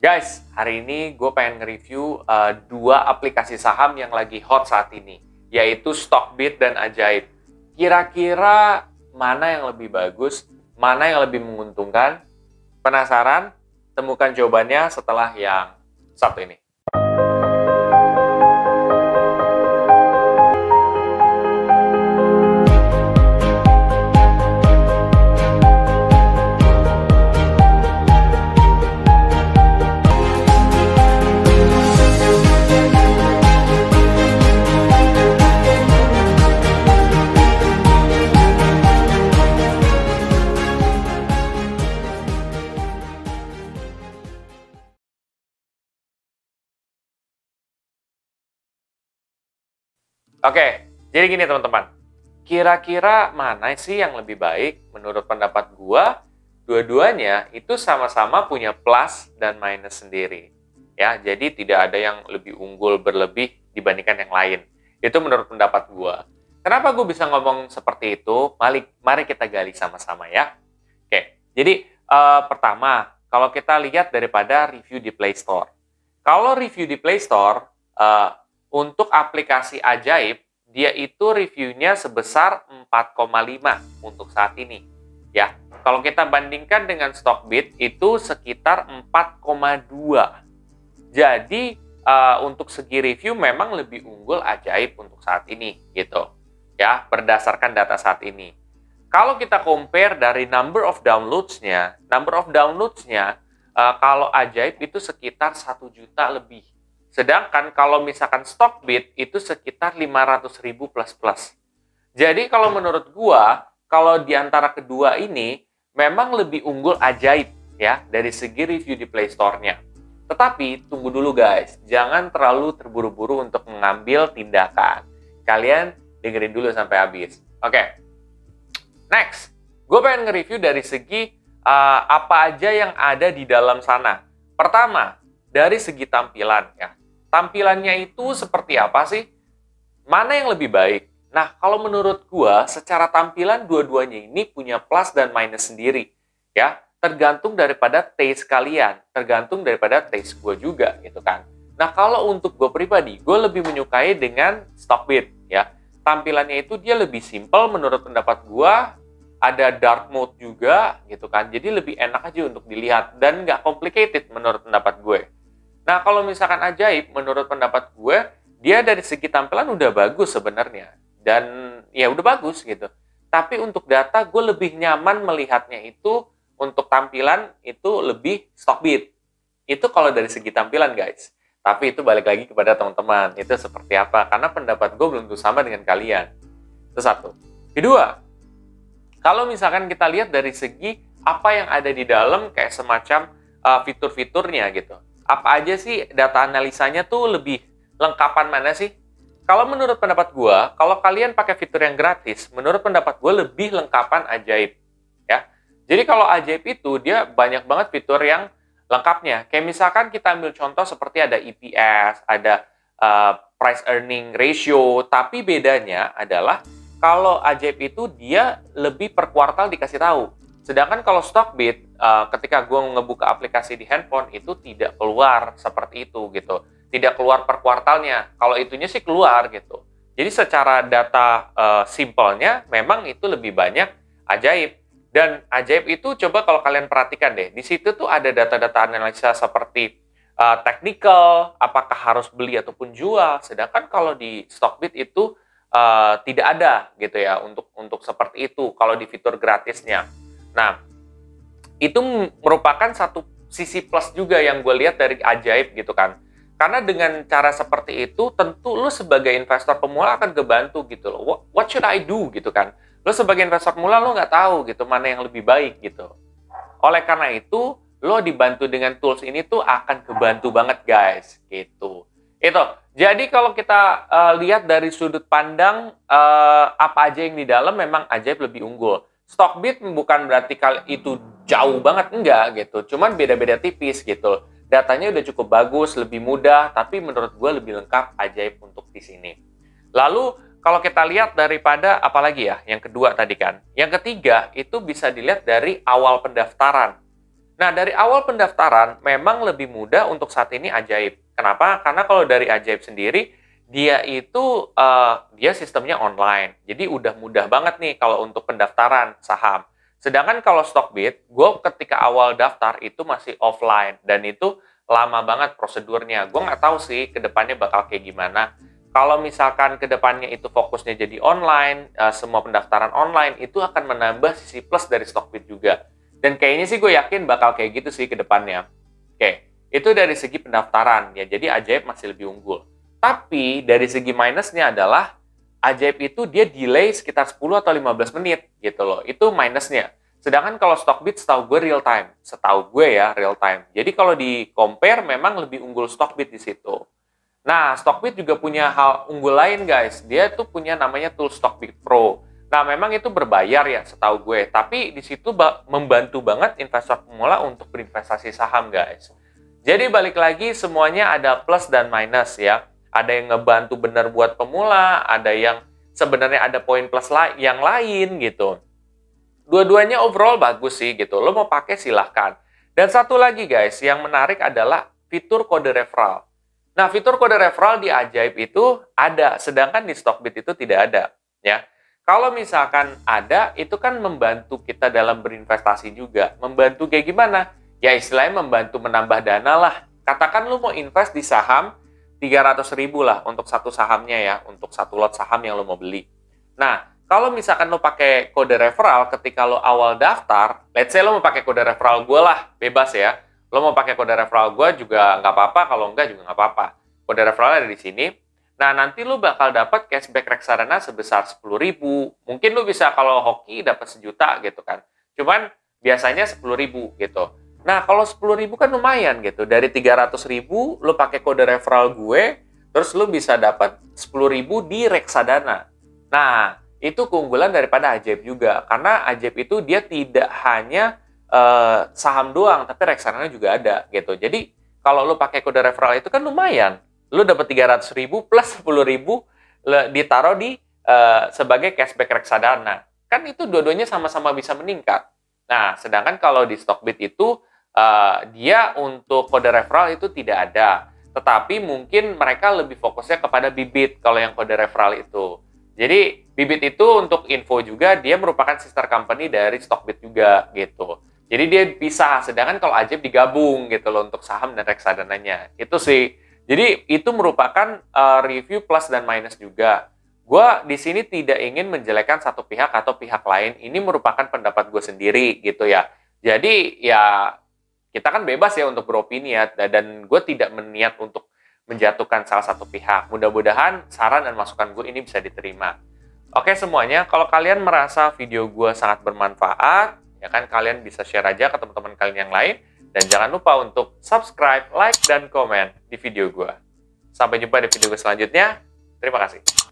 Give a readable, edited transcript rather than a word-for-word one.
Guys, hari ini gue pengen nge-review dua aplikasi saham yang lagi hot saat ini, yaitu Stockbit dan Ajaib. Kira-kira mana yang lebih bagus, mana yang lebih menguntungkan? Penasaran? Temukan jawabannya setelah yang satu ini. Oke, jadi gini teman-teman. Kira-kira mana sih yang lebih baik menurut pendapat gua? Dua-duanya itu sama-sama punya plus dan minus sendiri. Ya, jadi tidak ada yang lebih unggul berlebih dibandingkan yang lain. Itu menurut pendapat gua. Kenapa gua bisa ngomong seperti itu? Mari kita gali sama-sama ya. Oke, jadi pertama, kalau kita lihat daripada review di Play Store. Kalau review di Play Store, untuk aplikasi Ajaib, dia itu reviewnya sebesar 4,5 untuk saat ini. Ya, kalau kita bandingkan dengan Stockbit itu sekitar 4,2. Jadi untuk segi review memang lebih unggul Ajaib untuk saat ini, gitu. Ya, berdasarkan data saat ini. Kalau kita compare dari number of downloads-nya, kalau Ajaib itu sekitar 1 juta lebih. Sedangkan kalau misalkan Stockbit itu sekitar 500.000 plus. Jadi kalau menurut gua, kalau di antara kedua ini memang lebih unggul Ajaib ya dari segi review di Play Store-nya. Tetapi tunggu dulu guys, jangan terlalu terburu-buru untuk mengambil tindakan. Kalian dengerin dulu sampai habis. Oke. Next, gue pengen nge-review dari segi apa aja yang ada di dalam sana. Pertama, dari segi tampilan ya. Tampilannya itu seperti apa sih? Mana yang lebih baik? Nah, kalau menurut gua, secara tampilan dua-duanya ini punya plus dan minus sendiri. Ya, tergantung daripada taste kalian, tergantung daripada taste gua juga, gitu kan. Nah, kalau untuk gua pribadi, gua lebih menyukai dengan Stockbit, ya. Tampilannya itu dia lebih simple menurut pendapat gua, ada dark mode juga, gitu kan. Jadi lebih enak aja untuk dilihat, dan nggak complicated menurut pendapat gue. Nah, kalau misalkan Ajaib, menurut pendapat gue, dia dari segi tampilan udah bagus sebenarnya. Dan ya udah bagus gitu. Tapi untuk data, gue lebih nyaman melihatnya itu, untuk tampilan itu lebih Stockbit. Itu kalau dari segi tampilan, guys. Tapi itu balik lagi kepada teman-teman. Itu seperti apa? Karena pendapat gue belum tentu sama dengan kalian. Itu satu. Kedua, kalau misalkan kita lihat dari segi apa yang ada di dalam, kayak semacam fitur-fiturnya gitu. Apa aja sih data analisanya tuh lebih lengkapan mana sih? Kalau menurut pendapat gue, kalau kalian pakai fitur yang gratis, menurut pendapat gue lebih lengkapan Ajaib. Ya. Jadi kalau Ajaib itu dia banyak banget fitur yang lengkapnya. Kayak misalkan kita ambil contoh seperti ada EPS, ada price earning ratio, tapi bedanya adalah kalau Ajaib itu dia lebih per kuartal dikasih tahu. Sedangkan kalau Stockbit, ketika gue ngebuka aplikasi di handphone, itu tidak keluar seperti itu gitu. Tidak keluar per kuartalnya. Kalau itunya sih keluar gitu. Jadi secara data simpelnya, memang itu lebih banyak Ajaib. Dan Ajaib itu coba kalau kalian perhatikan deh, di situ tuh ada data-data analisa seperti technical, apakah harus beli ataupun jual. Sedangkan kalau di Stockbit itu tidak ada gitu ya untuk seperti itu kalau di fitur gratisnya. Nah, itu merupakan satu sisi plus juga yang gue lihat dari Ajaib gitu kan. Karena dengan cara seperti itu, tentu lo sebagai investor pemula akan kebantu gitu loh. What should I do gitu kan. Lo sebagai investor pemula, lo nggak tahu gitu mana yang lebih baik gitu. Oleh karena itu, lo dibantu dengan tools ini tuh akan kebantu banget guys gitu. Itu. Jadi kalau kita lihat dari sudut pandang apa aja yang di dalam, memang Ajaib lebih unggul. Stockbit bukan berarti itu jauh banget, enggak gitu. Cuman beda-beda tipis gitu. Datanya udah cukup bagus, lebih mudah, tapi menurut gue lebih lengkap Ajaib untuk di sini. Lalu kalau kita lihat daripada apalagi ya, yang kedua tadi kan. Yang ketiga itu bisa dilihat dari awal pendaftaran. Nah, dari awal pendaftaran memang lebih mudah untuk saat ini Ajaib. Kenapa? Karena kalau dari Ajaib sendiri, dia itu dia sistemnya online. Jadi udah mudah banget nih kalau untuk pendaftaran saham. Sedangkan kalau Stockbit, gue ketika awal daftar itu masih offline. Dan itu lama banget prosedurnya. Gue nggak tahu sih ke depannya bakal kayak gimana. Kalau misalkan ke depannya itu fokusnya jadi online, semua pendaftaran online, itu akan menambah sisi plus dari Stockbit juga. Dan kayaknya sih gue yakin bakal kayak gitu sih ke depannya. Oke, itu dari segi pendaftaran ya. Jadi Ajaib masih lebih unggul. Tapi dari segi minusnya adalah Ajaib itu dia delay sekitar 10 atau 15 menit gitu loh. Itu minusnya. Sedangkan kalau Stockbit setahu gue real time. Setahu gue ya real time. Jadi kalau di compare memang lebih unggul Stockbit di situ. Nah, Stockbit juga punya hal unggul lain guys. Dia tuh punya namanya tool Stockbit Pro. Nah, memang itu berbayar ya setahu gue. Tapi di situ membantu banget investor pemula untuk berinvestasi saham guys. Jadi balik lagi semuanya ada plus dan minus ya. Ada yang ngebantu bener buat pemula, ada yang sebenarnya ada poin plus yang lain gitu. Dua-duanya overall bagus sih gitu. Lo mau pakai silahkan. Dan satu lagi guys, yang menarik adalah fitur kode referral. Nah, fitur kode referral di Ajaib itu ada, sedangkan di Stockbit itu tidak ada. Ya, kalau misalkan ada, itu kan membantu kita dalam berinvestasi juga. Membantu kayak gimana? Ya istilahnya membantu menambah dana lah. Katakan lo mau invest di saham 300.000 lah untuk satu sahamnya ya, untuk satu lot saham yang lo mau beli. Nah, kalau misalkan lo pakai kode referral ketika lo awal daftar, let's say lo mau pakai kode referral gue lah, bebas ya. Lo mau pakai kode referral gue juga nggak apa-apa, kalau enggak juga nggak apa-apa. Kode referral ada di sini. Nah, nanti lo bakal dapat cashback reksadana sebesar 10.000. Mungkin lo bisa kalau hoki dapat 1 juta gitu kan. Cuman biasanya 10.000 gitu. Nah, kalau 10.000 kan lumayan gitu. Dari 300.000 lo pakai kode referral gue, terus lo bisa dapat 10.000 di reksadana. Nah, itu keunggulan daripada Ajaib juga. Karena Ajaib itu dia tidak hanya saham doang, tapi reksadana juga ada gitu. Jadi kalau lo pakai kode referral itu kan lumayan. Lo dapat 300.000 plus 10.000 ditaruh di sebagai cashback reksadana. Kan itu dua-duanya sama-sama bisa meningkat. Nah, sedangkan kalau di Stockbit itu dia untuk kode referral itu tidak ada. Tetapi mungkin mereka lebih fokusnya kepada bibit kalau yang kode referral itu. Jadi bibit itu untuk info juga dia merupakan sister company dari Stockbit juga gitu. Jadi dia pisah, sedangkan kalau Ajaib digabung gitu loh untuk saham dan reksadananya. Itu sih. Jadi itu merupakan review plus dan minus juga. Gue di sini tidak ingin menjelekkan satu pihak atau pihak lain. Ini merupakan pendapat gue sendiri gitu ya. Jadi ya kita kan bebas ya untuk beropini ya. Dan gue tidak berniat untuk menjatuhkan salah satu pihak. Mudah-mudahan saran dan masukan gue ini bisa diterima. Oke semuanya, kalau kalian merasa video gue sangat bermanfaat, ya kan kalian bisa share aja ke teman-teman kalian yang lain. Dan jangan lupa untuk subscribe, like, dan komen di video gue. Sampai jumpa di video gue selanjutnya. Terima kasih.